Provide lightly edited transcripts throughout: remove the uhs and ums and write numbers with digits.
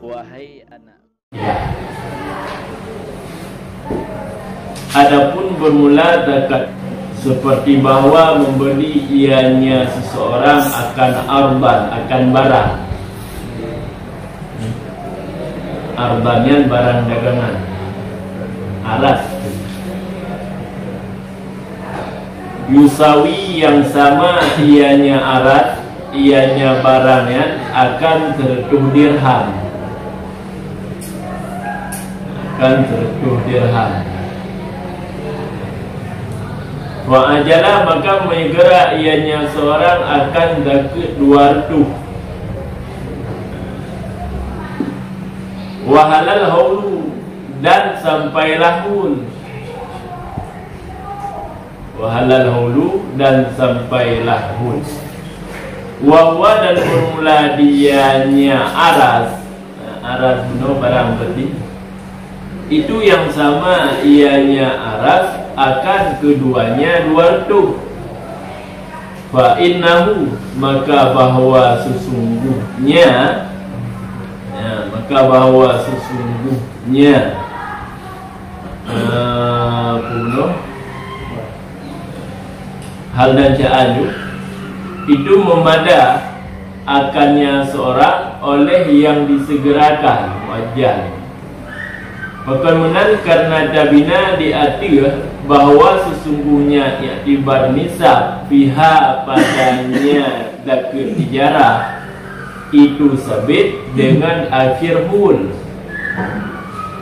Wahai anak. Adapun bermula zakat seperti bahawa membeli ianya seseorang akan arban, akan barang. Arbannya barang dagangan, aras. Yusawi yang sama ianya aras, ianya barangnya akan tertuh dirham. Akan tertuh dirham. Wa ajalah maka menyegera ianya seorang akan zakat 200. Wa halal haulu dan sampailah hul. Wa halal haulu dan sampailah hul. Wa huwa dan bermula dianya aras. Aras benar barang berarti. Itu yang sama ianya aras akan keduanya 200. Fa innahu maka bahwa sesungguhnya hal dan ca'anu itu memada akannya seorang oleh yang disegerakan wajar. Perkenalan karena dabina diatir bahawa sesungguhnya i'tibar nisab pihak padanya zakat tijarah itu sabit dengan akhir hul.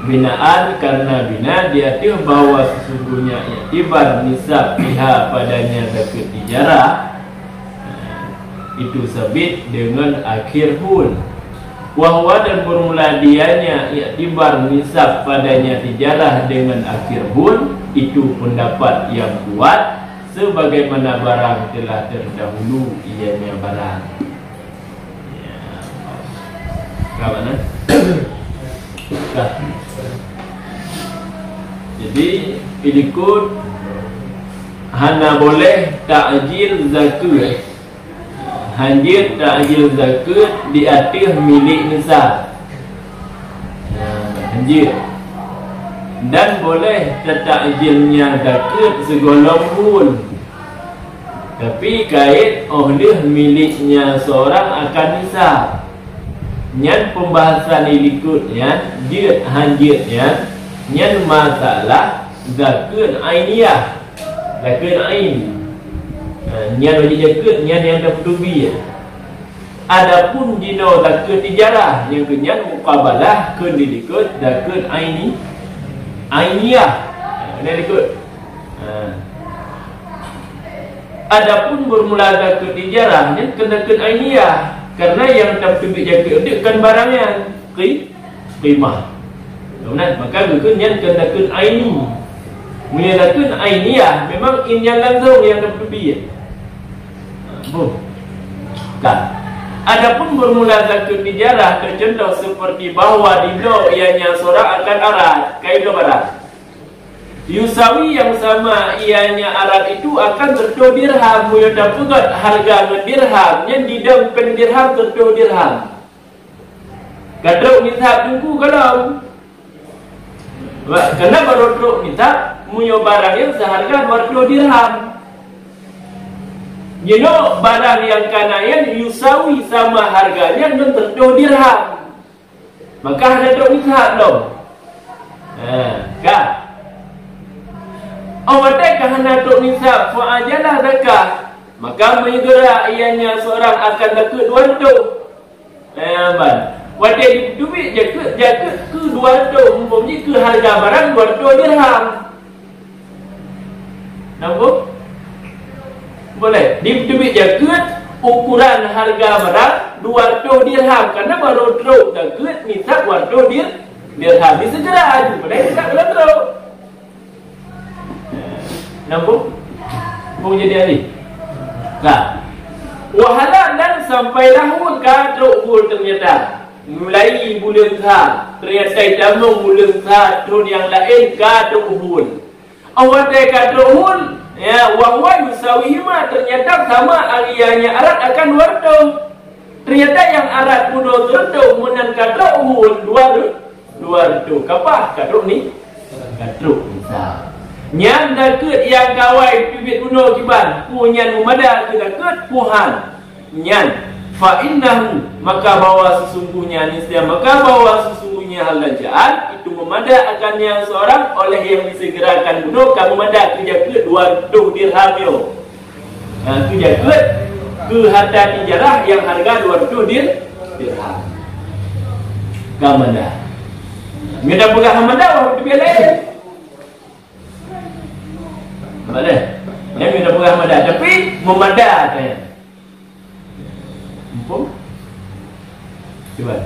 Binaan karena bina diatir bahawa sesungguhnya i'tibar nisab pihak padanya zakat tijarah itu sabit dengan akhir hul. Wahwa dan bermula dianya i'tibar nisab padanya tijarah dengan akhir hul itu pendapat yang kuat sebagaimana barang telah terdahulu ianya barang. Ya. Kat mana? Jadi ikut hana boleh ta'jil zakat. Hanjir ta'jil zakat diatir milik nisab. Hanjir. Dan boleh ta'jilnya zakat segolong hul. Tapi kait oleh miliknya seorang akan nisab. Nyan pembahasan ikutnya dia hanjirnya nyan masalah zakat ainiyah. Zakat ain. Nyan wajib zakat, nyan yang dah bertubi. Adapun dino zakat tijarah yang kenyan muqabalah kun diikut zakat aini ainiyah. Ini ikut. Adapun bermula zakat tijarah ni kena zakat ainiyah karena yang dah bertubi zakat itu kan barangnya qimah. Kemudian maka nyan kena zakat aini. Menyatakan ainiyah memang inyan langsung yang dah bertubi. Kan. Adapun bermula zakat tijarah tercontoh seperti bahawa dino ianya seorang akan arat, kaidah barang. Yusawi yang sama ianya arat itu akan tertuh dirham, muya dapat harga dirham, yang didang pen dirham tertuh dirham. Kadang nisab tunggu kalau. Kenapa baru tertuh nisab, muya barang yang seharga 200 dirham. Jino barang yang kanayan yusawi sama harganya dan tertuh dirham. Maka ada dok nisab dong. Kan? Awak hana dok nisab fa ajalah zakah. Maka menyegera ianya seorang akan zakat 200. Wadai duit jaket ke 200 umpamanya ke harga barang 200 dirham. Nampak? Boleh. Di duit jaket ukuran harga barang 200 dirham karena baru teruk zakat nisab 200 dirham. Ini segera aja boleh tak boleh teruk. Nampak? Mau jadi ahli? Nah. Wahala dan sampailah hul kadruk hul ternyata. Mulai bulan Sah, ternyata tamung bulan Sah tahun yang lain kadruk hul. Awak kadruk hul, Ya, wa huwa yusawihima, ternyata sama aliyahnya arat akan wardo. Ternyata yang arat mudo terdo menan kadro wardo. Kapah kadro ni? Kadro misal. Nyan dah ket yang kawai bibit uno kiban, punyan umada kita ket puhan. Nyan fa innahu, maka bahwa sesungguhnya niscaya, maka bahwa sesungguhnya hal lajaan itu memada akan yang seorang oleh yang disegerakan bunuh kamu mada kerja ke 200 dirham yo. Kerja ke harta tijarah yang harga 200 dirham. Kamu mada. Mina pegang hamada waktu bela. Mada. Yang mina pegang hamada tapi memada kan. Coba.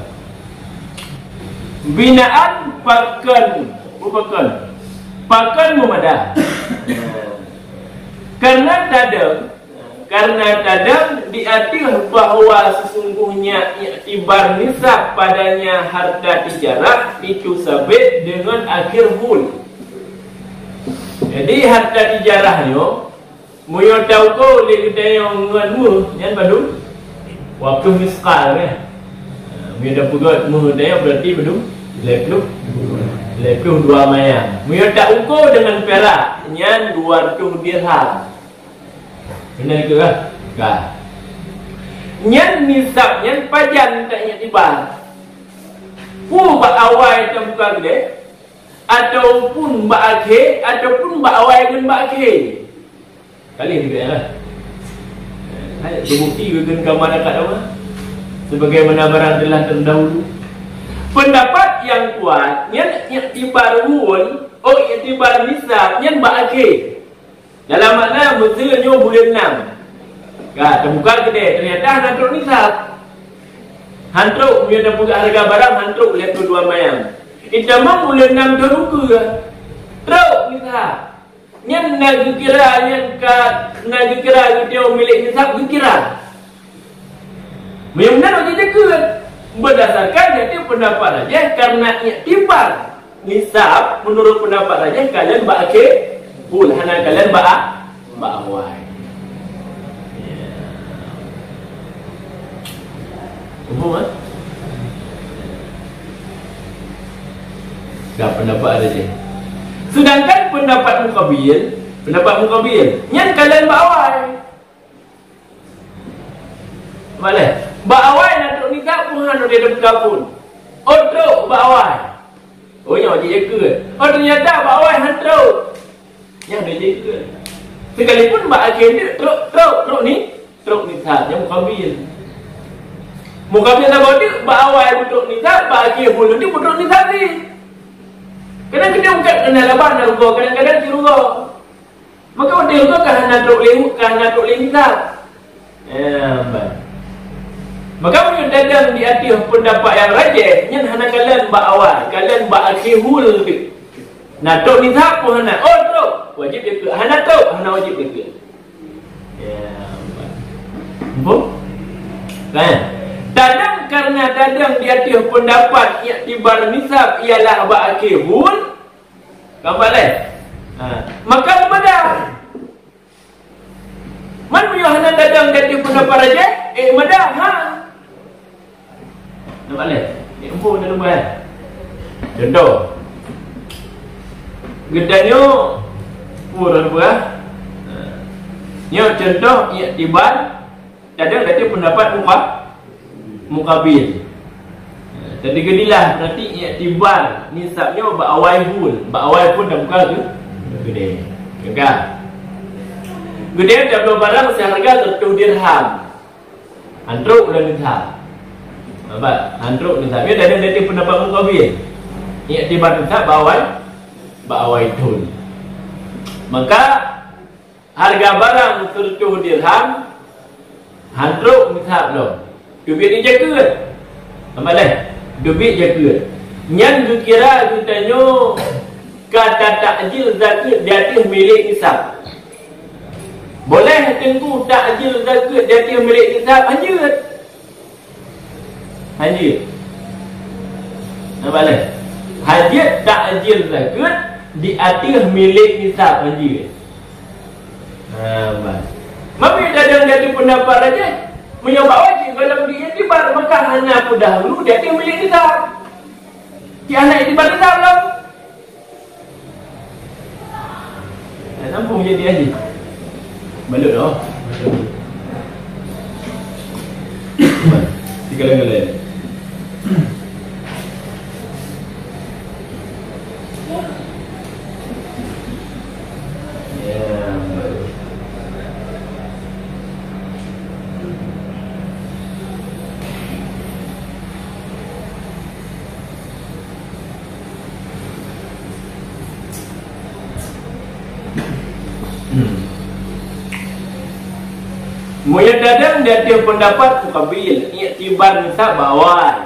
Binaan pakan memadah. Karena tadang diatil bahwa sesungguhnya iktibar nisab padanya harta tijarah itu sabit dengan akhir hul. Jadi harta tijarahnya muyo tahu ko le kita yang nganmu nyan badu waktu miskal ya. Muyo pegot muhdaya berarti badu leplu 2 mayang. Muyo tak ukur dengan perak nyan 200 dirham. Benar ke kah? Kah. Nyan nisab nyan pajan tak ingat tibar. Bak awal tak buka gede ataupun bak akhir ataupun bak awal dengan bak akhir. Kali ni kan lah. Terbukti ke kamar dekat apa? Sebagaimana barang telah terdahulu. Pendapat yang kuat yang iktibar wul, iktibar nisab yang berakhir. Dalam makna mestinya bulan 6. Terbuka kedai ternyata hantruk nisab. Hantruk dia dah buka harga barang, hantruk lepas 2 mayang. Itu memang bulan 6 terbuka. Truk nisab. Yang nak kira dia milik nisab kira. Memang nak jaga berdasarkan jadi pendapat raja karena iktibar nisab menurut pendapat raja kalian berakhir hul hana kalian awal. Faham? Dah pendapat raja. Sedangkan pendapat mukabil yang kalian awal. Boleh. Bawai nak duduk nikah pun dia dah berkabun. Truk bawai. Yang dia jaga. Ternyata bawai hantruk. Yang dia jaga. Sekalipun akhir dia truk ni tak yang mukabil tak bawa dia bawai duduk nikah akhir bulu dia duduk nikah ni. Kadang-kadang bukan kena laban rugo, kadang-kadang di rugo. Maka dia rugo kan truk lehut nikah. Maka punya dadang di atas pendapat yang rajih yang hana kalian awal, kalian akhir hul tu. Nak tok ni tak pun hana. Tok wajib dia ke. Hana tok, hana wajib dia ke. Kan? Dadang karena dadang di atas pendapat iktibar nisab ialah akhir hul. Gambar lain. Maka benar. Man punya hana dadang di atas pendapat rajih? Madah nampak leh? Info dalam buat. Contoh. Gedanya pura buah. Contoh iktibar ada kata pendapat mukabil. Jadi gedilah berarti iktibar nisabnya ba'awai hul. Ba'awai pun dah buka ke? Gede. Gagal. Gede dah barang seharga 100 dirham. Hantruk dan nisab. Nampak? Hantruk nisab. Dia ada pendapat mukabil. Iktibar nisab ba'awai hul. Maka harga barang 100 dirham hantruk nisab lo. Duit ni jaga. Nampak dah? Duit jaga. Yang kira kitanya kata takjil zakat di atas milik nisab. Boleh tengku takjil zakat di atas milik nisab hanyut. Nampak dah? Hajat takjil zakat di atas milik nisab hanyut. Mami dadang jadi pendapat aja menyoba wajib kalau dia itibar maka hanya aku dahulu dia milik kita. Di anak itibar kita belum. Nampung jadi aja. Balut oh. Tiga-tiga. Moya dadang dia pendapat mukabil i'tibar nisa bawai.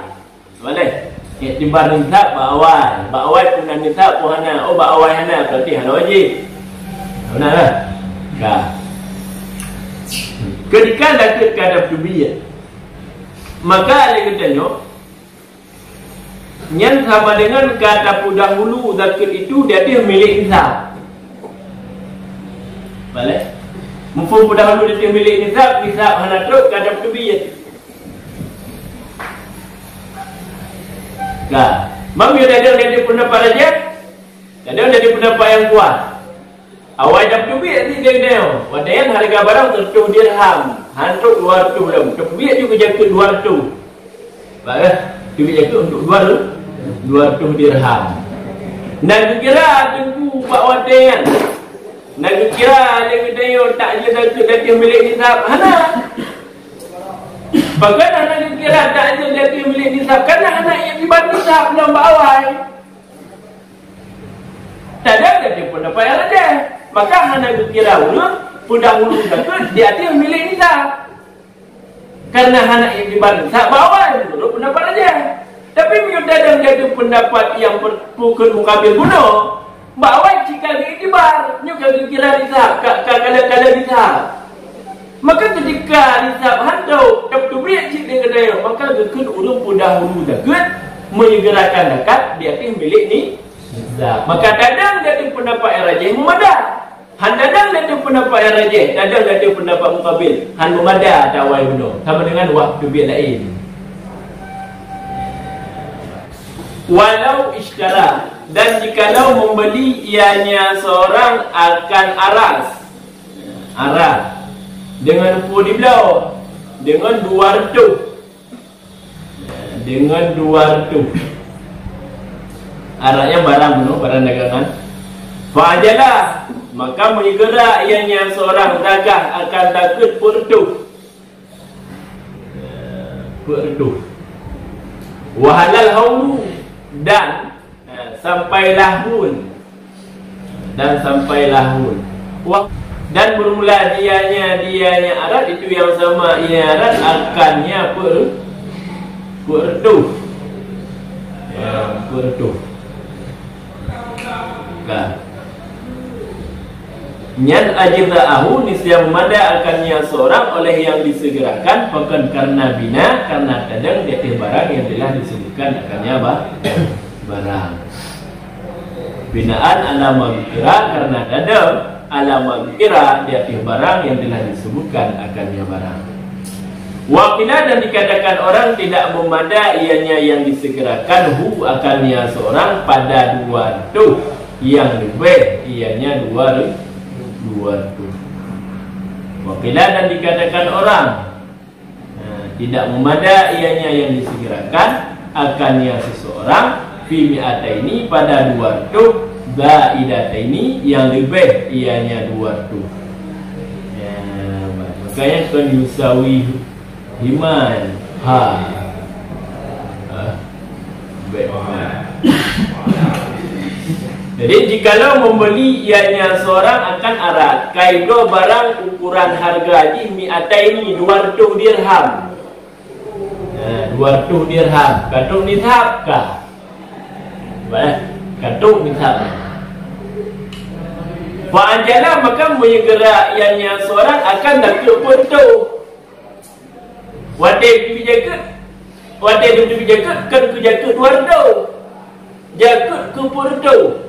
Boleh? I'tibar nisa bawai. Bawai pun nisa pun hana. Oh bawai hana berarti hana wajib. Benar lah? Kah. Ketika lakit kadap tubiyah maka ada katanya yang sama dengan kata dahulu zakir itu dia milik nisa. Boleh? Mufum dahulu dia milik nisab hana teruk kadap tubiyah. Nah, mami ada dia pendapat aja. Ada pendapat yang kuat. Awal kadap tubiyah ni dia. Wadayan harga barang tertuh dirham. Hantuk 200 belum. Tubiyah juga jaga 200. Baiklah, tubiyah jaga untuk 200 dirham. Nak kira tunggu Pak Wadayan. Nak kira dia kata tak je dia milik nisab. Hana. Bagaimana nak kira tak je dia milik nisab? Kerana anak yang dibantu nisab belum bawai. Tak ada dia pun dapat yang ada. Maka hana kira dulu zakut dia milik nisab. Kerana anak yang dibantu nisab bawai. Dulu pendapat aja. Tapi menyudahkan jadi pendapat yang berpukul mukabil bunuh. Bawai jika diiktibar, juga kira nisab, kalau nisab. Maka ketika nisab handau, tubiyah cik dia kata, maka gekun urung pun dahulu zakut, menyegerakan zakat, dia milik ni nisab. Maka dadang dia pendapat yang rajih memadah. Han dadang dia pendapat yang rajih, dadang dia pendapat mukabil. Han memadah dawai bunuh, sama dengan waktu tubiyah lain. Walau ishtara, dan jikalau membeli ianya seorang akan aras dengan upur di belau dengan 200 araknya barang dagangan fa'ajalah maka menyegera ianya seorang dagang akan takut purduh wahalal haulu dan sampailah hun dan bermula dianya arat itu yang sama ia arat akannya perdu nyan ajiza'ahu nisya memada akannya seorang oleh yang disegerakan bukan karena bina karena kadang dia barang yang telah disebutkan akannya barang binaan ala magfirah karena dadam ala magfirah dia barang yang telah disebutkan akannya barang. Wakila dan dikatakan orang tidak memada ianya yang disegerakan akannya seorang pada 200 yang lebih ianya 200. Wakila dan dikatakan orang tidak memada ianya yang disegerakan akannya seseorang fi mi'ataini pada 200 zaidataini yang lebih ianya 200 ya, makanya kan yusawi himan jadi jikalau membeli ianya seorang akan arat kaido barang ukuran harga di mi'ataini 200 dirham 200 dirham katung nishab kah? Baik, katung nishab. Fa'ajalah maka menyegera ianya seorang akan dakut puntu. Wadai pipi jaket kan ku jaket 200. Jaket ku puntu.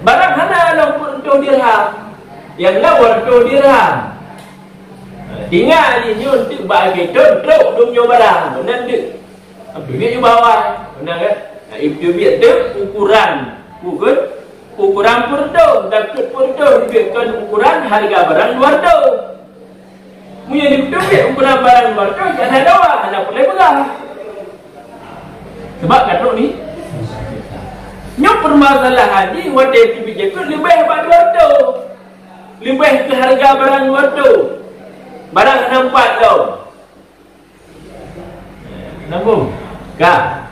Barang hana long puntu dirham. Yang lah 200 dirham. Tinggal ni untuk bagi tok dunia barang. Benar tu. Apa dia di bawah? Benar kan? Itu biar tu ukuran perdo, dapat perdo dibiarkan ukuran harga barang 200. Punya itu biar ukuran barang 200 jangan ada hanya boleh pegang. Sebab kata ni nyok permasalahan ni wadah itu bijak lebih pada 200. Lebih ke harga barang 200. Barang nampak tau. Nambung. Kak.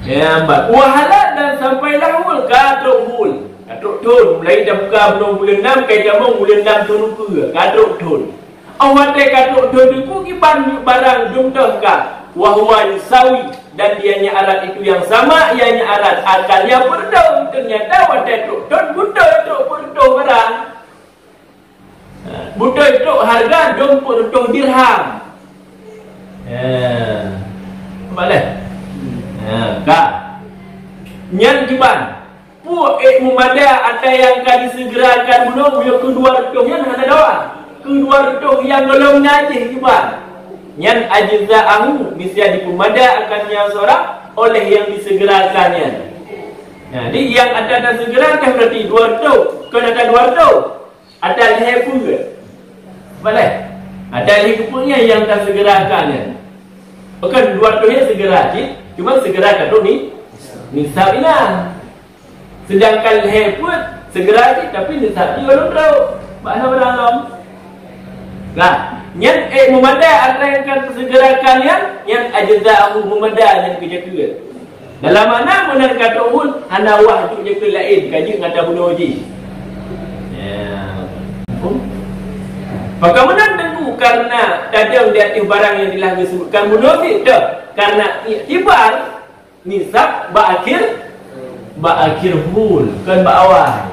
Ya, mbak. Wahala dan sampailah hul. Katruk hul. Katruk tun. Mulai dah buka belum bulan 6. Kaya jamang bulan 6 tun ke. Katruk tun. Awak katruk tun itu kiban barang jumlah kak. Wahuwa yusawi. Dan dianya arat itu yang sama. Ianya arat akalnya berdau. Ternyata wadah truk tun. Butuh truk berdau barang. Butuh itu harga 20 dirham. Boleh? Kak. Nyan kiban. Pu memada ada yang akan disegerakan belum yang kedua itu yang ada doa. Kedua itu yang belum ngaji kiban. Nyan ajza'ahu bisa dipemada akan yang seorang oleh yang disegerakannya. Jadi yang ada segerakan berarti 200. Kan ada 200. Ada leher pun ke? Boleh? Ada leher punya yang tak segerakannya. Bukan 200 yang segera cik. Cuma segera kata ni nisab ilah. Sedangkan leher pun segera cik. Tapi nisab ni belum tahu. Mana orang alam? Nah, yang memada ada yang akan segerakan yang ajza'ahu memada yang kerja-kerja. Dalam mana benar kata pun hana wah tu je ke lain kaji kata bunuh uji. Bagaimana tentu karena tajam di atas barang yang telah disebutkan munafik dah karena iktibar nisab ba'akhir hul kan ba'awal.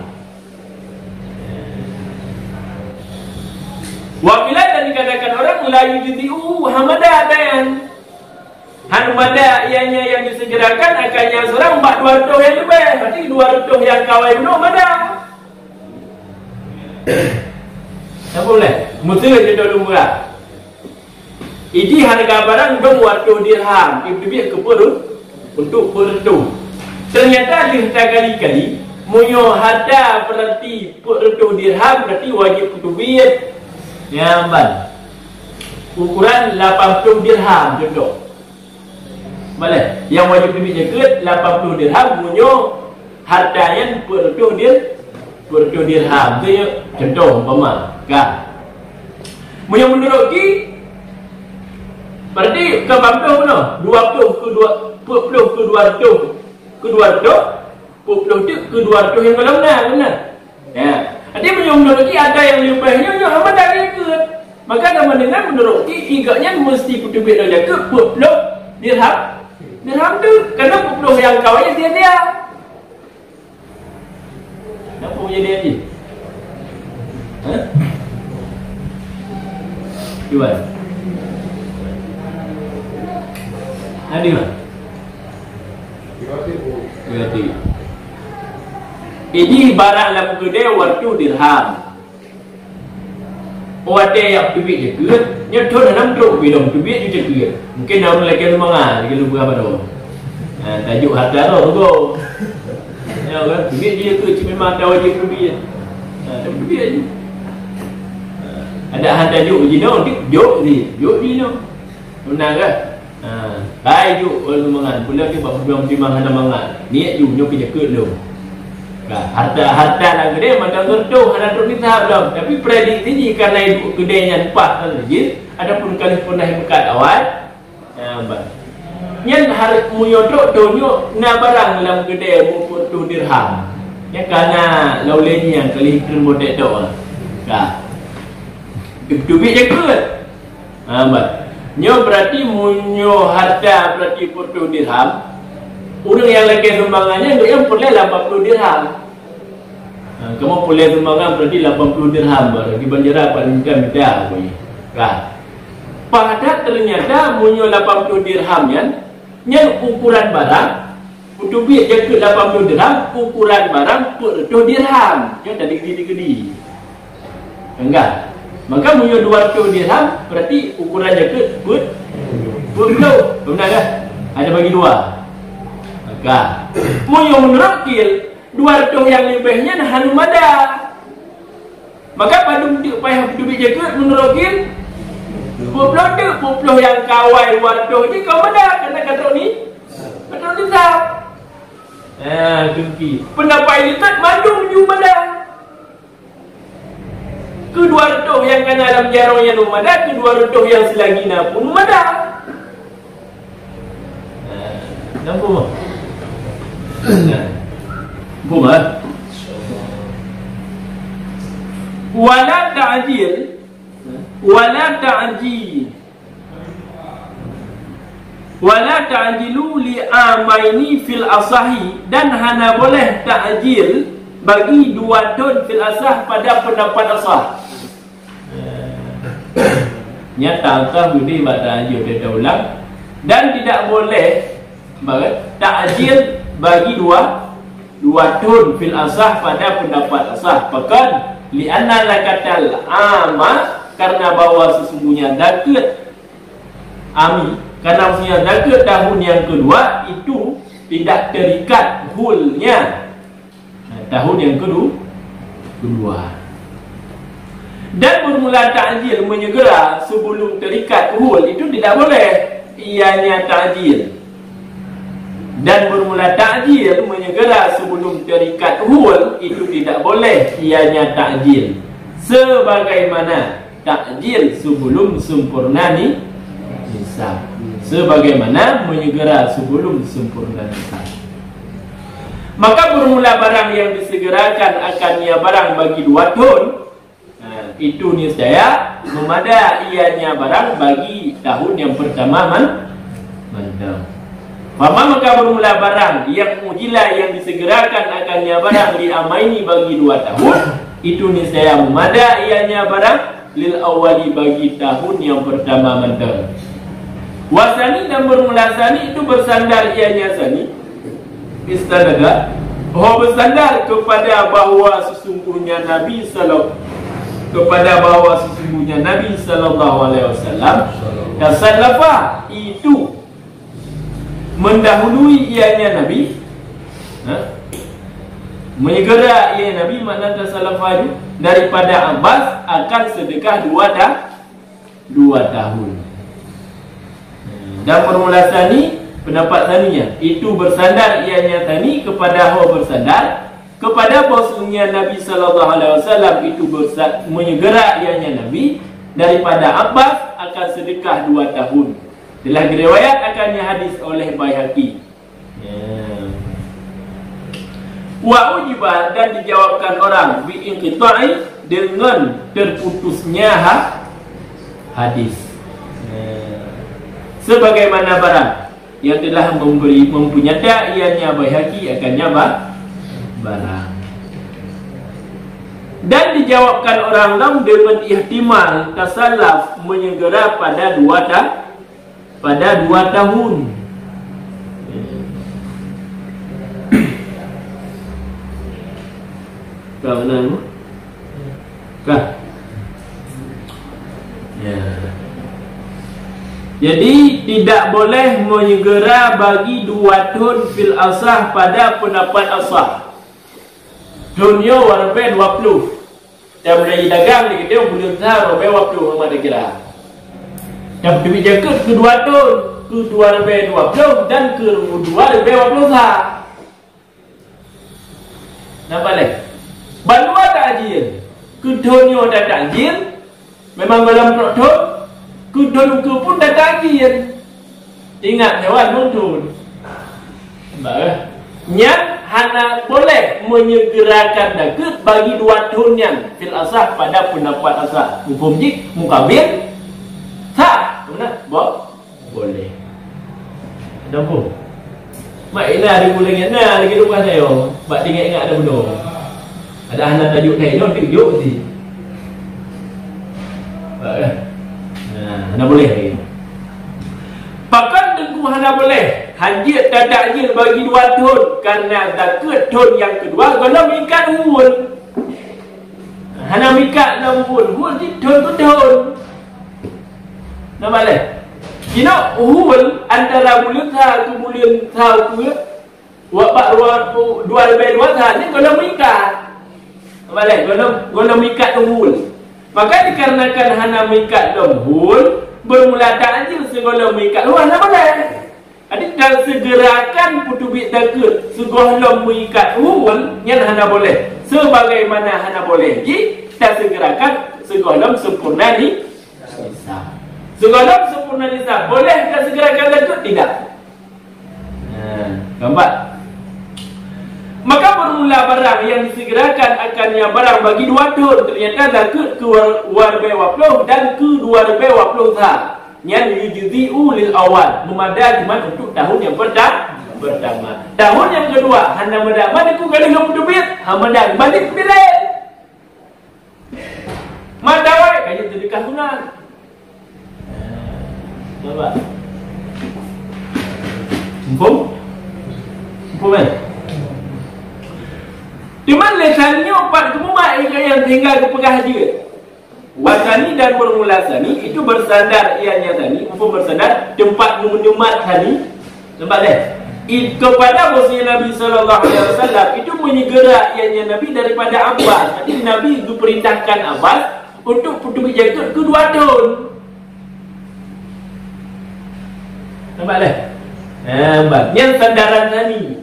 Wabila dan dikatakan orang la yujzi'u hamada dayan. Hamada ianya yang disegerakan akannya seorang 200 yang lebih. Berarti 200 yang kawai belum ada. Tak boleh. Mesti kita dulu murah. Ini harga barang 200 dirham. Itu biar ke untuk perdu. Ternyata dia kali-kali munyo hada berarti perdu dirham berarti wajib kutubiyat. Ya ban. Ukuran 80 dirham contoh. Boleh. Yang wajib kutubiyat 80 dirham munyo harganya perdu dirham. Itu contoh umpama. Kan? Yang menurut ki berarti ke 80 mana? 20 ke 20 ke 200 ke 200 ke 200 yang belum benar. Ya. Jadi menurut ki ada yang lebihnya yang hamba dari ke. Maka nama dengan menurut ki igaknya mesti kutubit aja ke 20 dirham. Dirham tu kerana 20 yang kawai dia. Nak punya dia ni. Cuba. Ada mana? Berarti. Ini barang lagu gede waktu dirham. Waktu yang tubik je ke? Nyetor dalam truk bidang tubik je ke? Mungkin orang lagi semangat, lagi lupa apa tu? Tajuk harga tu. Ya kan? Tubik je ke? Cuma memang ada wajib tubik. Tubik je. Ada hantar juk jino, juk jino. Benar ke? Baik juk orang mangan. Pula ke bab biang timbang hana mangan. Niat juk nyok kerja ke lu. Harta lah gede macam tu hana tu ni tahap dah. Tapi prediksi ni karena ibu gedenya 4 lagi. Adapun kali pernah bekat awal. Nyen hari muyotok donyo na barang dalam gede mumput tu dirham. Ya karena laulenya yang kali model tu. Duit je ke? Nyo berarti munyo harta berarti 40 dirham. Orang yang lagi sumbangannya yang boleh 80 dirham. Kamu boleh sumbangan berarti 80 dirham bagi banjara paling minta punya. Pada ternyata munyo 80 dirham yang ukuran barang Utubik je ke 80 dirham, ukuran barang 200 dirham. Ya tadi gedi-gedi. Enggak. Maka punya 200 dirham berarti ukurannya ke 20. Benar kan? Ada bagi dua. Maka punya menurukil 200 yang lebihnya dah hanu mada. Maka pada payah utubik je ke menurukil 20 yang kawai 200 je kau mada kata kata ni. Betul tidak? Kengki. Pendapat lipat mandung juga dah. Kedua redoh yang kan dalam jarangnya numada, kedua redoh yang selagi pun numada. Nampak tak? Nampak tak? Wala ta'jil, wala ta'jil. Wala ta'jilu li amaini fil asahi, dan hana boleh ta'jil bagi 2 tahun fil asah pada pendapat asah. Nyata angka budi buat ta'jil dia ulang, dan tidak boleh ta'jil bagi 2 tahun fil asah pada pendapat asah. Pekan li'anna lakatal ama, karena bahwa sesungguhnya daket ami, karena maksudnya daket tahun yang kedua itu tidak terikat hulnya tahun yang kedua. Dan bermula ta'jil menyegera sebelum terikat hul itu tidak boleh, ianya ta'jil. Dan bermula ta'jil menyegera sebelum terikat hul itu tidak boleh, ianya ta'jil. Sebagaimana ta'jil sebelum sempurna nisab. Sebagaimana menyegera sebelum sempurna nisab. Maka bermula barang yang disegerakan akannya barang bagi 2 tahun, itu niscaya memada ianya barang bagi tahun yang pertama mantap. Maka bermula barang yang mujila yang disegerakan akannya barang li amaini bagi 2 tahun, itu niscaya memada ianya barang lil awali bagi tahun yang pertama mantap. Wasani, dan bermula sani itu bersandar ianya sani istanaga, bersandar kepada bahawa sesungguhnya Nabi sallallahu alaihi wasallam tasallafa, itu mendahului ianya Nabi, menyegera ianya Nabi, makna tasallafa itu daripada Abbas akan sedekah 2 tahun. Dan formula tani, pendapat taninya itu bersandar ianya tani kepada bersandar kepada bahwasanya Nabi sallallahu alaihi wasallam itu menyegera ianya Nabi daripada Abbas akan sedekah 2 tahun. Telah diriwayat akannya hadis oleh Baihaqi. Wa ujiba, dan dijawabkan orang bi inqita'i, dengan terputusnya hadis. Sebagaimana barang yang telah mempunyai ianya Baihaqi akannya barang. Dan dijawabkan orang lain dengan ihtimal tasallaf, menyegera pada 2 tahun. Kau mana? Kah? Ya. Jadi tidak boleh menyegera bagi 2 tahun fil asah pada pendapat asah. Dunia warna 20. Dan mulai dagang ni kita boleh tahu warna 20 sama dia kira. Dan demi jaga kedua tahun, kedua lebih 20 dan kedua lebih 20 sah. Nampak leh? Banua ta'jil. Kedonyo dah ta'jil. Memang dalam tahun. Kedonyo pun dah ta'jil. Ingat jawan muntun. Nampak. Nyat hana boleh menyegerakan daket bagi 2 tahun yang fil asah pada pendapat asah. Hukum jik mukabir tak benar boleh. Ada apa? Mak ina ada bulannya nah lagi lupa saya. Bak ingat ada benda. Ada anak tajuk saya tu tunjuk mesti. Nah, hana boleh lagi. Pakan tentu hana boleh. hajat dan takjil bagi 2 tahun karena zakat tahun yang kedua kalau mikat hul. Hana mikat hul di tahun. Nama le. Kina hul antara bulan tha ke bulan tha ke wa ba 2 lebih 2 tha ni kalau mikat. Nama le kalau mikat hul. Maka dikarenakan hana mikat hul bermula takjil segala mikat luar nama le. Adik dan segerakan putubit zakat segala mikat hul yang hana boleh. Sebagaimana hana boleh ji tak segerakan segala sempurna ni nisab. Segala sempurna nisab boleh tak segerakan zakat? Tidak. Nampak? Maka bermula barang yang disegerakan akan yang barang bagi 2 tahun ternyata zakat ke 220 dan ke 220 tha. Yang yujzi'u lil awal memadai cuma untuk tahun yang pertama. Tahun yang kedua hanya mendapat ku kali 50 duit, hamadan balik bilik. Madawai kaji sedekah sunat. Nampak? Mumpung kan? Di mana lesannya 4 kemumat yang tinggal ke pegah dia. Wasani dan bermula sani itu bersandar ianya tani, mumpung bersandar tempat menemat tani. Nampak tak? Kepada bosnya Nabi SAW itu menyegera ianya Nabi daripada Abbas. Jadi Nabi itu perintahkan Abbas untuk putubit zakat ke 2 tahun. Nampak tak? Nampak. Yang sandaran tani.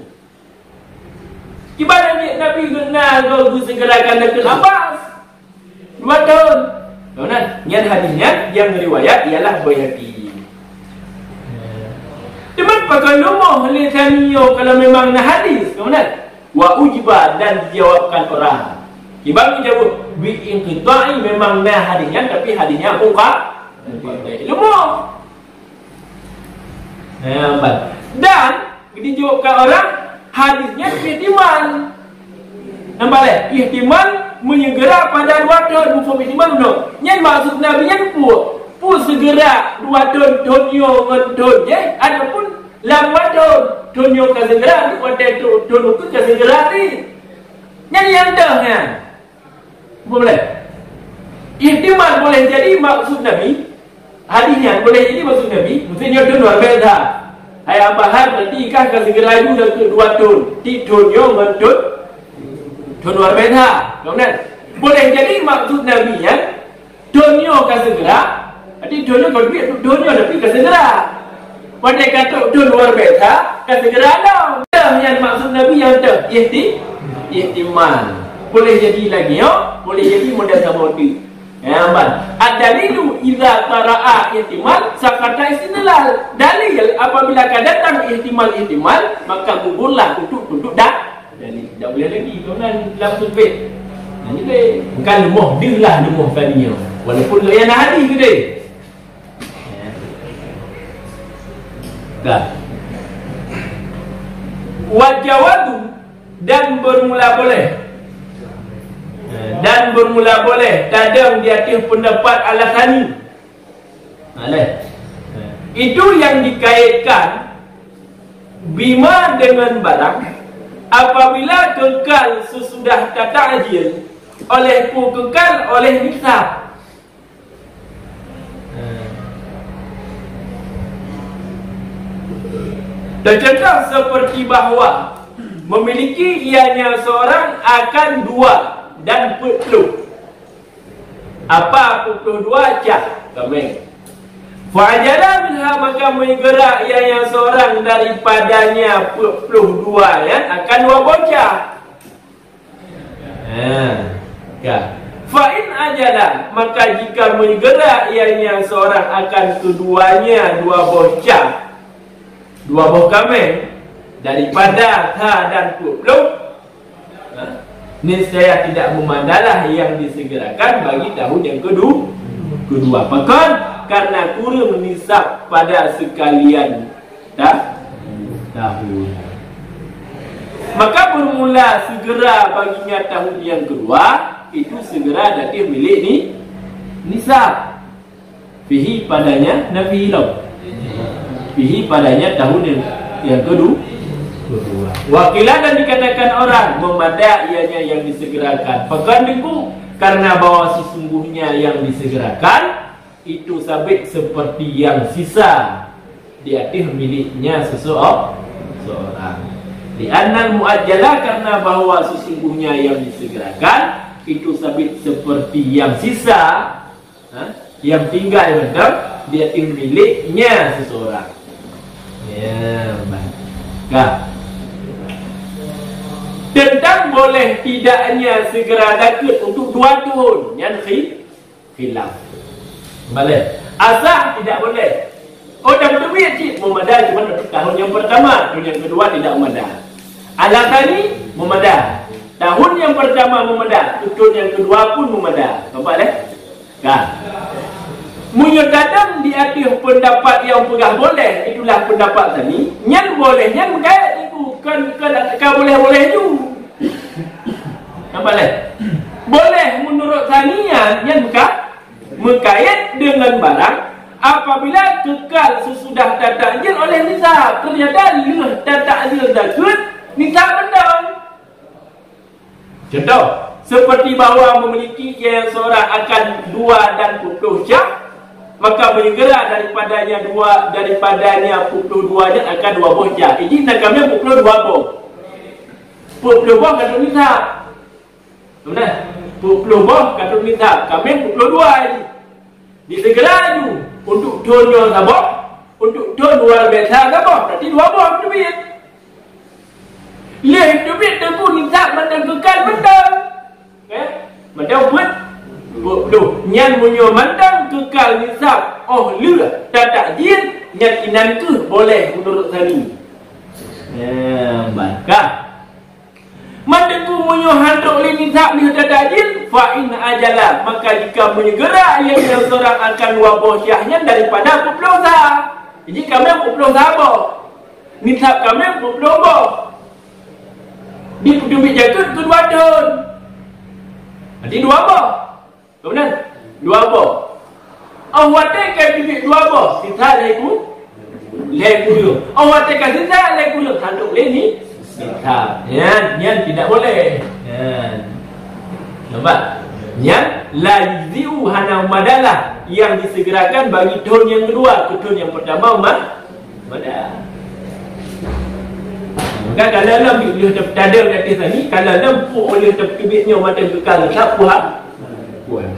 Ibaratnya Nabi kenal kau segerakan zakat Abbas 2 tahun. Tuan-tuan, yang hadisnya yang riwayat ialah Baihaqi. Cuma pakai lumah oleh Tanio kalau memang nak hadis, tuan-tuan. Wa ujiba dan dijawabkan orang. Ibang jawab bi inqita'i memang nak hadisnya tapi hadisnya buka lumah. Dan dijawabkan orang hadisnya ihtimal. Nampak tak? Ihtimal menyegera pada 2 tahun bukan ihtimal benar. Yang maksud Nabi yang pu segera 2 tahun tonyo ngeton je. Adapun lambat tahun tonyo ka segera di pada tahun itu ka segera ni. Yang dah kan. Boleh. Ihtimal boleh jadi maksud Nabi. Hadisnya boleh jadi maksud Nabi. Mestinya tu luar biasa. Hai abahan nanti ikan ka segera itu dah ke 2 tahun. Ti tonyo ngeton Tuan luar biasa, kemudian boleh jadi maksud Nabi ya, dunia akan segera. Jadi dunia kalau duit, dunia Nabi akan segera. Pada kata tuan luar biasa, akan segera dah. Yang maksud Nabi yang ada ihtimal. Boleh jadi lagi ya, boleh jadi model sama tu. Ya, abang. Ad-dalilu idza tara'a ihtimal sakata istilal. Dalil apabila akan datang ihtimal maka gugurlah untuk dah. Jadi tak boleh lagi tuan-tuan langsung fit. Jadi dia bukan lemah dia lah lemah tadinya. Walaupun dia nak hadis ke dia. Dah. Wajawadu dan bermula boleh. Dan bermula boleh tadam di atas pendapat Al-Thani. Itu yang dikaitkan bima dengan barang. Apabila kekal sesudah ta'jil oleh kekal oleh nisab. Tercontoh seperti bahawa memiliki ianya seorang akan 2 dan 40. Apa 42 cah kami. Fa'ajala minha maka menggerak yang seorang daripadanya 42 ya akan 2 bocah. Fa'in ajala maka jika menggerak yang seorang akan keduanya 2 bocah, 2 buah kambing daripada tha dan 40, niscaya tidak memandalah yang disegerakan bagi tahun yang kedua. Bahkan karena kurang nisab pada sekalian tahun. Maka bermula segera baginya tahun yang kedua itu segera datih milik ni nisab. Fihi padanya nafi hilau. Fihi padanya tahun yang yang kedua. Wakilah dan dikatakan orang memadah ianya yang disegerakan. Pekan diku karena bahwa sesungguhnya yang disegerakan itu sabit seperti yang sisa di atas miliknya seseorang. Di anal muajjalah karena bahwa sesungguhnya yang disegerakan itu sabit seperti yang sisa, yang tinggal benar di atas miliknya seseorang. Ya, baik. Tentang boleh tidaknya segera dapat untuk 2 tahun yang khilaf. Boleh. Asal tidak boleh. Oh, dah berduit cik memadah cuma tahun yang pertama, tahun yang kedua tidak memadah. Alasan ni memadah. Tahun yang pertama memadah, tahun yang kedua pun memadah. Nampak leh? Kan? Menyedadam di atas pendapat yang pegang boleh, itulah pendapat tadi. Yang boleh, yang berkait itu kan boleh-boleh tu. Nampak leh? Boleh menurut tanian yang berkait dengan barang apabila kekal sesudah tatakjil oleh nisab. Ternyata tatakjil dakut nisab bendang. Contoh, seperti bahawa memiliki yang seorang akan 2 dan 20 jam, maka menyegera daripadanya 22 jam akan 20 jam. Ini nak kami 22 boh. 20 boh kata nisab. Benar? 20 boh kata nisab. Kami 22 ini. Disegera itu untuk tonyo sabok, untuk ton luar biasa sabok. Berarti 2 boh duit. Leh duit tu nisab mandang kekal bendang. Mandang buat nyan munyo mandang kekal nisab. Oh leh tak dia nyan inan tu boleh menurut tadi. Maka mandangku munyo handuk le nisab ni tak dia fa in ajala, maka jika menyegera yang seorang akan 2 syahnya daripada 40 sah. Jadi kami 40 sah boh. Nisab kami 40 boh. Di duit jakut tu 2 tahun. Nanti 2 boh. Benar? 2 boh. Awak kan duit 2 boh. Sisa leku. Awak kan sisa leku. Handuk le ni. Sisa. Yang tidak boleh. Nampak? Yang la yuzi'u hana madalah. Yang disegerakan bagi tahun yang kedua. Ke tahun yang pertama madah. Maka kalau dalam dia ada kata tadi, kalau lempuk oleh terbitnya macam kekal tak puas. Tuan.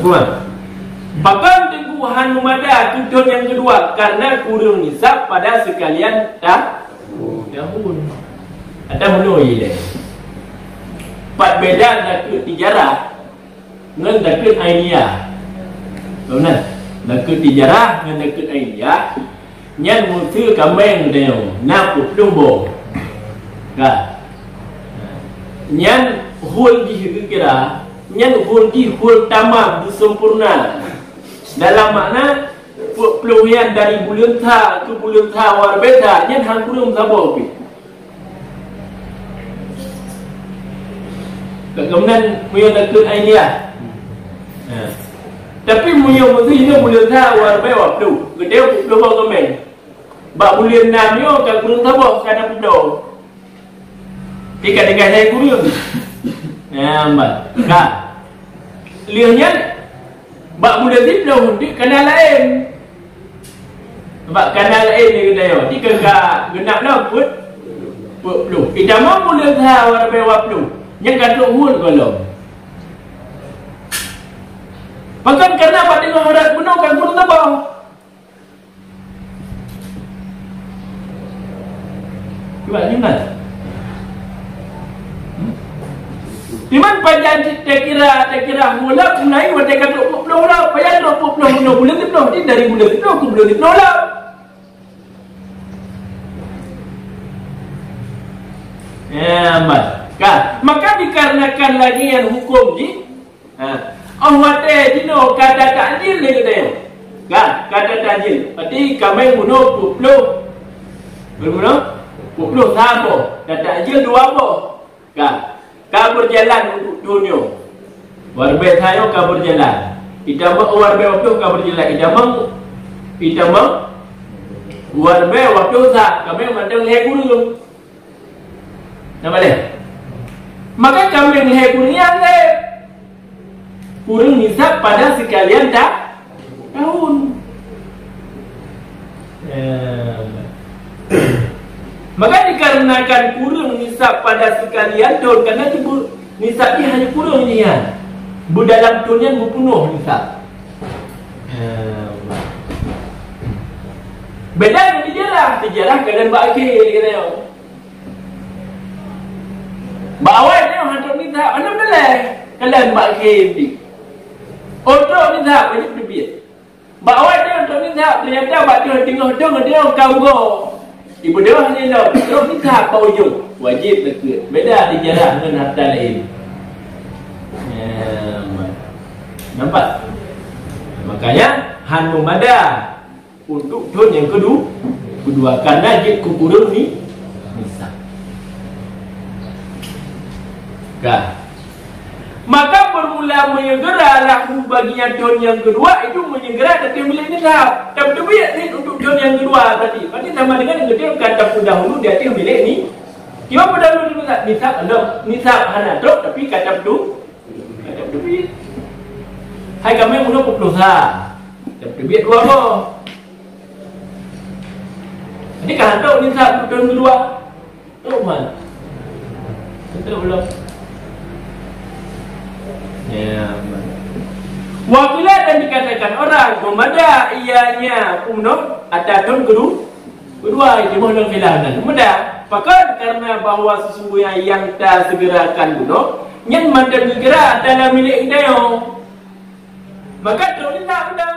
Puan. Bahkan teguhan memadah tujuan yang kedua karena kurang nisab pada sekalian tahun. Ada menoi dia. Pat beda dakut tijarah dengan dakut ainiyah. Benar? Dakut tijarah dengan dakut ainiyah. Nyan mutu kameng dia. Nak dumbo. Kan? Nyan hul dikira, nyan hul tamam sempurna. Dalam makna peluhian dari bulan tha ke bulan tha war beta nyen hang kurung sabo pi. Kemudian muyo dakut idea. Tapi muyo mesti ini bulan tha war be wa plu. Gede plu ba komen. Ba bulan nam yo ka kurung sabo kana plu. Tiga-tiga saya kurung. Mbak. Ka. Lihatnya bak muda tiplau di kanal lain. Bak kanal lain ni kena yo. Di kagak genap dah put plu. Kita mau muda tha war be wa plu. Yang katuk hul kolom. Bahkan karena pada tengok harat penuh kan kurang tabah. Cuba lihat. Iman panjang tak kira mulai pada kata 20 lah, payah 20 bulan itu dari bulan itu ke bulan itu lah. Maka dikarenakan lagi yang hukum ni, Allah teh dino kata takdir lagi dia. Kan? Kata tajil. Berarti kami bunuh 20. Berbunuh 20 sama. Dan tajil 2 apa? Kan? Kau berjalan untuk dunia. Warbe tayo kau berjalan. Itama warbe waktu kau berjalan. Itama warbe waktu sa kami mandang leher guru. Nama le. Maka kami leher guru ni anda kurang nisab pada sekalian tahun. Maka dikarenakan kurang nisab pada sekalian tahun, karena itu nisabnya hanya kurang ini ya. Dalam tahunnya mempunuh nisab. Beda dengan sejarah kadang bagi kena. Bawa ni hantar nisab, mana boleh? Kalian bagi ni. Untuk nisab ini berbeza. Bawa dia untuk nisab, ternyata baca tengok dia kau go. Ibu dia hanya nak terus nikah apa ujung wajib dekat. Beda sejarah dengan harta lain. Nampak? Makanya han memada untuk tahun yang kedua karena jid kurang ni nisab. Kan? Maka bermula menyegera laku bagian tahun yang kedua itu menyegera dari milik nisab. Dan berbeza untuk tahun yang kedua tadi. Berarti sama dengan yang kedua kata pendahulu dia itu milik ni. Kira pendahulu nisab ada nisab hana teruk tapi kata berbeza. Hai kami mula berdosa. Dan berbeza dua apa? Jadi kan tahu nisab tahun kedua. Tahu mana? Tahu belum? Wapabila dan dikatakan orang memada ianya umno atau tahun kedua itu mohon filanan mudah pakai karena bahawa sesungguhnya yang tak segerakan bunuh yang mandan segera dalam milik dia maka tahun ini tak mudah.